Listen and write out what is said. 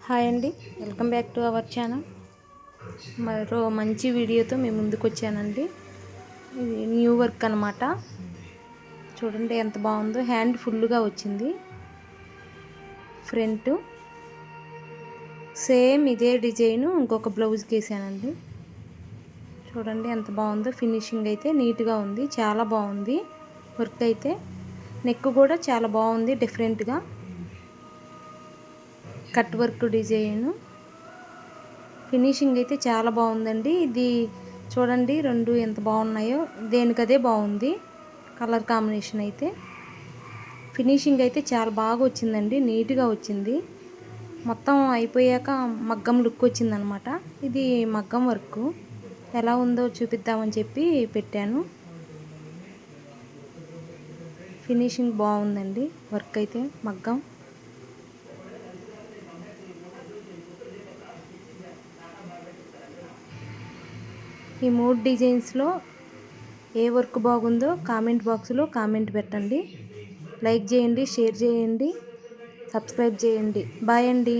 Hi అండి, welcome back to our channel. మరో మంచి వీడియోతో మేము ముందుకు వచ్చానండి. ఇది న్యూ వర్క్ అనమాట. చూడండి ఎంత బాగుందో. హ్యాండ్ ఫుల్గా వచ్చింది. ఫ్రంట్ సేమ్ ఇదే డిజైను ఇంకొక బ్లౌజ్కి వేసానండి. చూడండి ఎంత బాగుందో. ఫినిషింగ్ అయితే నీట్గా ఉంది, చాలా బాగుంది. వర్క్ అయితే నెక్ కూడా చాలా బాగుంది, డిఫరెంట్గా కట్ వర్క్ డిజైన్. ఫినిషింగ్ అయితే చాలా బాగుందండి. ఇది చూడండి రెండు ఎంత బాగున్నాయో, దేనికదే బాగుంది. కలర్ కాంబినేషన్ అయితే ఫినిషింగ్ అయితే చాలా బాగా వచ్చిందండి, నీట్గా వచ్చింది. మొత్తం అయిపోయాక మగ్గం లుక్ వచ్చిందనమాట. ఇది మగ్గం వర్క్ ఎలా ఉందో చూపిద్దామని చెప్పి పెట్టాను. ఫినిషింగ్ బాగుందండి. వర్క్ అయితే మగ్గం. ఈ 3 డిజైన్స్లో ఏ వర్క్ బాగుందో కామెంట్ బాక్స్లో కామెంట్ పెట్టండి. లైక్ చేయండి, షేర్ చేయండి, సబ్స్క్రైబ్ చేయండి. బాయ్ అండి.